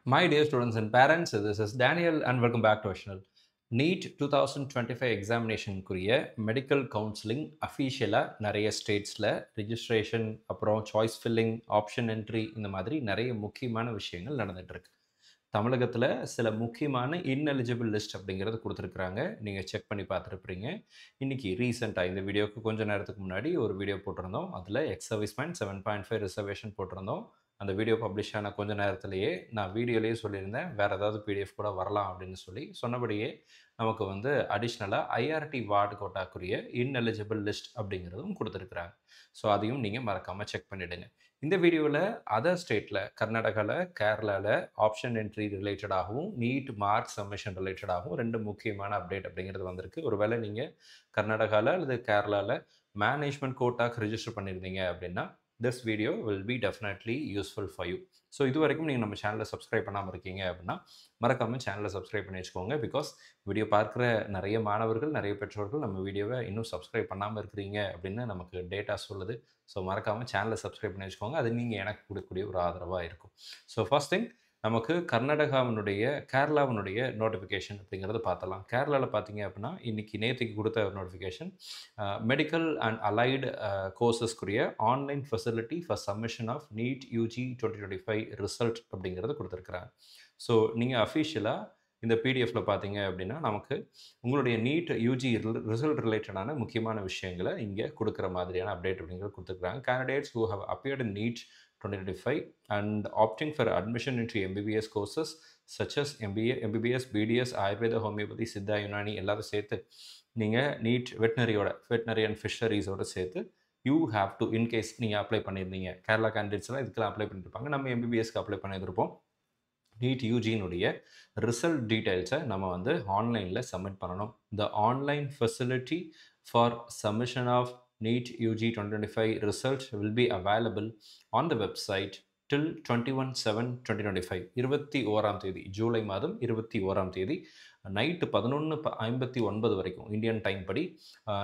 My dear students and parents, this is Daniel and welcome back to our channel. NEET 2025 எக்ஸாமினேஷனுக்குரிய medical counselling அஃபீஷியலாக நிறைய ஸ்டேட்ஸில் registration அப்புறம் choice filling option entry இந்த மாதிரி நிறைய முக்கியமான விஷயங்கள் நடந்துகிட்ருக்கு. தமிழகத்தில் சில முக்கியமான இன்எலிஜிபிள் லிஸ்ட் அப்படிங்கிறது கொடுத்துருக்குறாங்க. நீங்கள் செக் பண்ணி பார்த்துருப்பீங்க. இன்றைக்கி ரீசெண்டாக இந்த வீடியோவுக்கு கொஞ்சம் நேரத்துக்கு முன்னாடி ஒரு வீடியோ போட்டிருந்தோம். அதில் எக்ஸ் சர்வீஸ்மேன் 7.5 ரிசர்வேஷன் போட்டிருந்தோம். அந்த வீடியோ பப்ளிஷ் ஆன கொஞ்ச நேரத்திலேயே நான் வீடியோலேயே சொல்லியிருந்தேன், வேறு ஏதாவது பிடிஎஃப் கூட வரலாம் அப்படின்னு சொன்னபடியே நமக்கு வந்து அடிஷ்னலாக ஐஆர்டி வார்டு கோட்டாக்குரிய இன்எலிஜிபிள் லிஸ்ட் அப்படிங்கிறதும் கொடுத்துருக்குறாங்க. ஸோ அதையும் நீங்கள் மறக்காமல் செக் பண்ணிவிடுங்க. இந்த வீடியோவில் அதர் ஸ்டேட்டில் கர்நாடகாவில், கேரளாவில் ஆப்ஷன் என்ட்ரி ரிலேட்டடாகவும் நீட் மார்க் சப்மிஷன் ரிலேட்டடாகவும் ரெண்டு முக்கியமான அப்டேட் அப்படிங்கிறது வந்திருக்கு. ஒருவேளை நீங்கள் கர்நாடகாவில் அல்லது கேரளாவில் மேனேஜ்மெண்ட் கோட்டாக்கு ரிஜிஸ்டர் பண்ணியிருந்தீங்க அப்படின்னா this video will be definitely useful for you. So இது வரைக்கும் நீங்கள் நம்ம சேனலை சப்ஸ்கிரைப் பண்ணாமல் இருக்கீங்க அப்படின்னா மறக்காமல் சேனலை சப்ஸ்கிரைப் பண்ணி வச்சுக்கோங்க. பிகாஸ் வீடியோ பார்க்குற நிறைய மாணவர்கள், நிறைய பெற்றோர்கள் நம்ம வீடியோவை இன்னும் சப்ஸ்கிரைப் பண்ணாமல் இருக்கிறீங்க அப்படின்னு நமக்கு டேட்டா சொல்லுது. ஸோ மறக்காமல் சேனலை சப்ஸ்கிரைப் பண்ணி வச்சுக்கோங்க. அது நீங்கள் எனக்கு கொடுக்கக்கூடிய ஒரு ஆதரவாக இருக்கும். ஸோ ஃபர்ஸ்ட் திங், நமக்கு கேரளாவினுடைய நோட்டிஃபிகேஷன் அப்படிங்கிறத பார்த்தலாம். கேரளாவில் பார்த்தீங்க அப்படின்னா நேற்றுக்கு கொடுத்த நோட்டிஃபிகேஷன் மெடிக்கல் அண்ட் அலைடு கோர்சஸ்க்குரிய online facility for submission of NEET UG 2025 result அப்படிங்கிறது கொடுத்துருக்குறாங்க. ஸோ நீங்கள் அஃபிஷியலாக இந்த பிடிஎஃப்பில் பார்த்தீங்க அப்படின்னா நமக்கு உங்களுடைய நீட் யூஜி ரிசல்ட் ரிலேட்டடான முக்கியமான விஷயங்களை இங்கே கொடுக்குற மாதிரியான அப்டேட் அப்படிங்கிறது கொடுத்துருக்குறாங்க. Candidates who have appeared in NEET 2025 and opting for admission into MBBS courses such as MBA, MBBS, BDS, Ayurveda, Homeopathy, Siddha, Unani எல்லாரும் சேர்த்து நீங்கள் நீட் வெட்டினரி அண்ட் ஃபிஷரிஸோட சேர்த்து யூ ஹாவ் டு, இன்கேஸ் நீங்கள் அப்ளை பண்ணியிருந்தீங்க, கேரளா கேண்டிடேட்ஸ்லாம் இதுக்கெல்லாம் அப்ளை பண்ணியிருப்பாங்க, நம்ம MBBSக்கு அப்ளை பண்ணியிருப்போம். நீட் யூஜினுடைய ரிசல்ட் டீட்டெயில்ஸை நம்ம வந்து ஆன்லைனில் சப்மிட் பண்ணணும். The online facility for submission of NEET UG 2025 result will be available on the website till 21/7/2025 21ஆம் தேதி, ஜூலை மாதம் 21ஆம் தேதி நைட்டு 11:59 வரைக்கும் இந்தியன் டைம் படி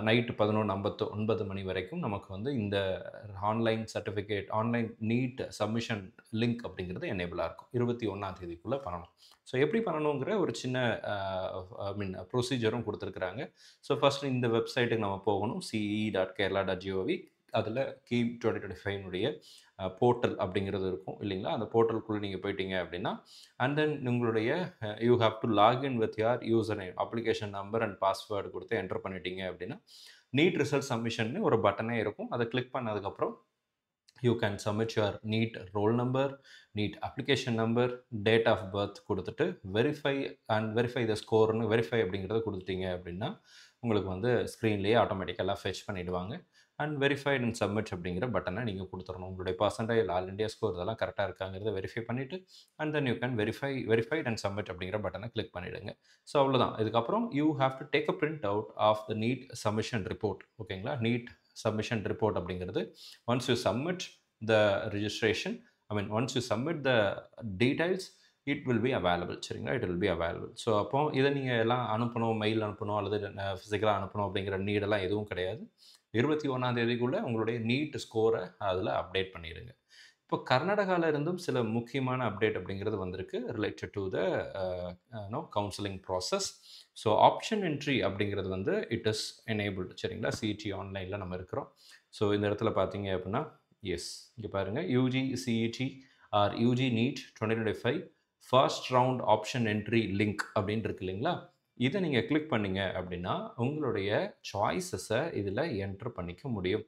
நைட்டு 11:59 மணி வரைக்கும் நமக்கு வந்து இந்த ஆன்லைன் நீட் சப்மிஷன் லிங்க் அப்படிங்கிறது எனேபிளாக இருக்கும். 21ஆம் தேதிக்குள்ளே பண்ணணும். ஸோ எப்படி பண்ணணுங்கிற ஒரு சின்ன ப்ரொசீஜரும் கொடுத்துருக்குறாங்க. ஸோ ஃபஸ்ட்டு இந்த வெப்சைட்டுக்கு நம்ம போகணும், ce.kerala.gov. அதில் கீம் 2025 போர்ட்டல் அப்படிங்கிறது இருக்கும் இல்லைங்களா? அந்த போர்ட்டலுக்குள்ளே நீங்கள் போயிட்டீங்க அப்படின்னா அண்ட் தென் உங்களுடைய you have to login with your user name, application number and password கொடுத்து என்டர் பண்ணிட்டீங்க அப்படின்னா நீட் ரிசல்ட் சப்மிஷன் ஒரு பட்டனே இருக்கும். அதை கிளிக் பண்ணதுக்கப்புறம் you can submit your NEET roll number, NEET application number, date of birth கொடுத்துட்டு verify the ஸ்கோர்னு verify அப்படிங்கிறத கொடுத்துட்டீங்க அப்படின்னா உங்களுக்கு வந்து ஸ்க்ரீன்லேயே ஆட்டோமேட்டிக்கெல்லாம் ஃபெச் பண்ணிவிடுவாங்க. அண்ட் வெரிஃபைட் அண்ட் சப்மிட் அப்படிங்கிற பட்டனை நீங்கள் கொடுத்துடணும். உங்களுடைய பர்சன்டேஜ், ஆல் இண்டியா ஸ்கோர் இதெல்லாம் கரெக்டாக இருக்காங்கிறத வெரிஃபை பண்ணிவிட்டு and then you can verified and submit அப்படிங்கிற பட்டனை கிளிக் பண்ணிவிடுங்க. ஸோ அவ்வளோதான். இதுக்கப்புறம் you have to take a print out of the NEET submission report. ஓகேங்களா? நீட் சப்மிஷன் ரிப்போர்ட் அப்படிங்கிறது once you submit the registration, once you submit the details, it will be available. சரிங்களா? It will be available. So அப்போ இதை நீங்கள் எல்லாம் அனுப்பணும், mail அனுப்பணும் அல்லது ஃபிசிக்கலாக அனுப்பணும் அப்படிங்கிற நீடெல்லாம் எதுவும் கிடையாது. 21ஆம் தேதிக்குள்ளே உங்களுடைய நீட் ஸ்கோரை அதில் அப்டேட் பண்ணிடுங்க. இப்போ கர்நாடகாவில் இருந்தும் சில முக்கியமான அப்டேட் அப்படிங்கிறது வந்திருக்கு related to the counselling process. So option entry அப்படிங்கிறது வந்து இட் இஸ் எனேபிள்டு. சரிங்களா? சிஇடி ஆன்லைனில் நம்ம இருக்கிறோம். ஸோ இந்த இடத்துல பார்த்தீங்க அப்படின்னா எஸ், இங்கே பாருங்கள், UG CET or UG NEET 2025 first round option entry link அப்படின்னு இருக்கு இல்லைங்களா? இதை நீங்கள் கிளிக் பண்ணிங்க அப்படின்னா உங்களுடைய சாய்ஸஸை இதில் என்ட்ரு பண்ணிக்க முடியும்.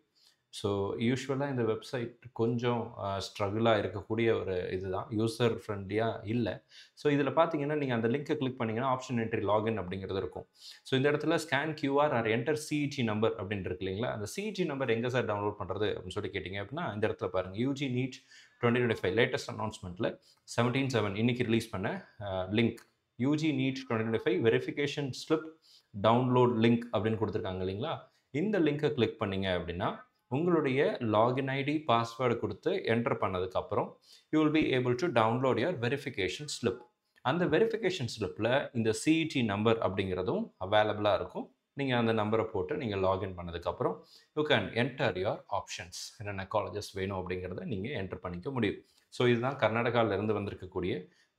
ஸோ யூஸ்வலாக இந்த வெப்சைட் கொஞ்சம் ஸ்ட்ரகிளாக இருக்கக்கூடிய ஒரு இதுதான், யூசர் ஃப்ரெண்ட்லியாக இல்லை. ஸோ இதில் பார்த்தீங்கன்னா நீங்கள் அந்த லிங்க்கை கிளிக் பண்ணிங்கன்னா ஆப்ஷன் என்ட்ரி லாகின் அப்படிங்கிறது இருக்கும். ஸோ இந்த இடத்துல scan QR or enter CET number அப்படின்னு இருக்கு இல்லைங்களா? அந்த சிஇடி நம்பர் எங்கே சார் டவுன்லோட் பண்ணுறது அப்படின்னு சொல்லி கேட்டிங்க அப்படின்னா இந்த இடத்துல பாருங்கள், யூஜி நீட் 2025 லேட்டஸ்ட் அனௌன்ஸ்மெண்ட்டில் 17/7 இன்னைக்கு ரிலீஸ் பண்ண link UG NEET 2025 verification slip download link அப்படின்னு கொடுத்துருக்காங்க இல்லைங்களா? இந்த லிங்க்கை கிளிக் பண்ணிங்க அப்படின்னா உங்களுடைய லாகின் ஐடி பாஸ்வேர்டு கொடுத்து என்டர் பண்ணதுக்கப்புறம் you will be able to download your verification slip. அந்த வெரிஃபிகேஷன் ஸ்லிப்பில் இந்த சிஇடி நம்பர் அப்படிங்கிறதும் அவைலபிளாக இருக்கும். நீங்கள் அந்த நம்பரை போட்டு நீங்கள் லாகின் பண்ணதுக்கப்புறம் you can enter your options, என்னென்ன காலேஜஸ் வேணும் அப்படிங்கிறத நீங்கள் என்டர் பண்ணிக்க முடியும். ஸோ இதுதான் கர்நாடகாவிலேருந்து வந்திருக்கக்கூடிய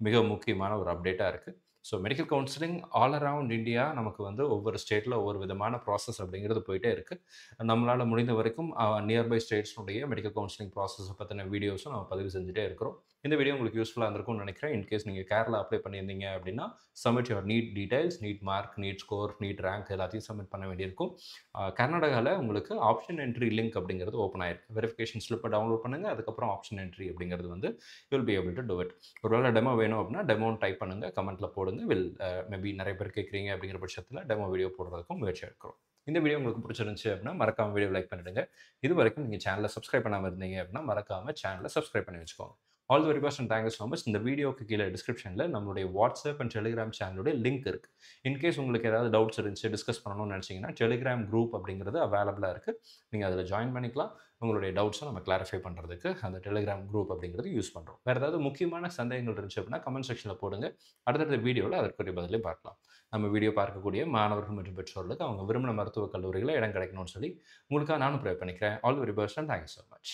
மிக முக்கியமான ஒரு அப்டேட்டாக இருக்குது. So medical counselling all around India நமக்கு வந்து ஒவ்வொரு ஸ்டேட்டில் ஒவ்வொரு விதமான ப்ராசஸ் அப்படிங்கிறது போயிட்டே இருக்குது. நம்மளால் முடிந்த வரைக்கும் நியர்பை ஸ்டேட்ஸ்னுடைய மெடிக்கல் கவுன்சிலிங் ப்ராசஸை பற்றின வீடியோஸும் நம்ம பதிவு செஞ்சுட்டே இருக்கிறோம். இந்த வீடியோ உங்களுக்கு யூஸ்ஃபுல்லாக இருந்திருக்கும்னு நினைக்கிறேன். இன்கேஸ் நீங்கள் கேரளா அப்ளை பண்ணியிருந்தீங்க அப்படின்னா submit your NEET details, NEET mark, NEET score, NEET rank எல்லாத்தையும் சப்மிட் பண்ண வேண்டியிருக்கும். கர்நாடகாவில் உங்களுக்கு ஆப்ஷன் என்ட்ரி லிங்க் அப்படிங்கிறது ஓப்பன் ஆயிருக்கு. வெரிஃபிகேஷன் ஸ்லிப்பை டவுன்லோட் பண்ணுங்கள். அதுக்கப்புறம் ஆப்ஷன் என்ட்ரி அப்படிங்கிறது வந்து you will be able to do it. ஒருவேளை டெமோ வேணும் அப்படின்னா டெமோன்னு டைப் பண்ணுங்கள், கமெண்ட்டில் போடுங்க. மேபி நிறைய பேர் கேட்குறீங்க அப்படிங்கிற பட்சத்தில் டெமோ வீடியோ போடுறதுக்கும் முயற்சி எடுக்கிறோம். இந்த வீடியோ உங்களுக்கு பிடிச்சிருந்துச்சு அப்படின்னா மறக்காம வீடியோ லைக் பண்ணிடுங்க. இது வரைக்கும் நீங்கள் சேனலை சப்ஸ்கிரைப் பண்ணாமல் இருந்தீங்க அப்படின்னா மறக்காம சேனலை சப்ஸ்கிரைப் பண்ணி வச்சுக்கோங்க. All the very best and thank you so much. இந்த வீடியோக்கு கீழே டிஸ்கிரிப்ஷனில் நம்மளுடைய வாட்ஸ்அப் அண்ட் டெலிகிராம் சேனலுடைய லிங்க் இருக்குது. இன்கேஸ் உங்களுக்கு ஏதாவது டவுட்ஸ் இருந்துச்சு, டிஸ்கஸ் பண்ணணும்னு நினச்சிங்கன்னா டெலிகிராம் குரூப் அப்படிங்கிறது அவைலபிளாக இருக்குது. நீங்கள் அதில் ஜாயின் பண்ணிக்கலாம். உங்களுடைய டவுட்ஸை நம்ம கிளாரிஃபை பண்ணுறதுக்கு அந்த டெலிகிராம் குரூப் அப்படிங்கிறது யூஸ் பண்ணுறோம். வேறு ஏதாவது முக்கியமான சந்தேகங்கள் இருந்துச்சு அப்படின்னா கமெண்ட் செக்ஷனில் போடுங்க. அடுத்தடுத்த வீடியோவில் அதற்குரிய பதிலே பார்க்கலாம். நம்ம வீடியோ பார்க்கக்கூடிய மாணவர்கள் மற்றும் பெற்றோர்களுக்கு அவங்க விரும்பின மருத்துவக் கல்லூரிகளில் இடம் கிடைக்கணும்னு சொல்லி உங்களுக்காக நானும் ப்ரே பண்ணிக்கிறேன். All the very best and thank you so much.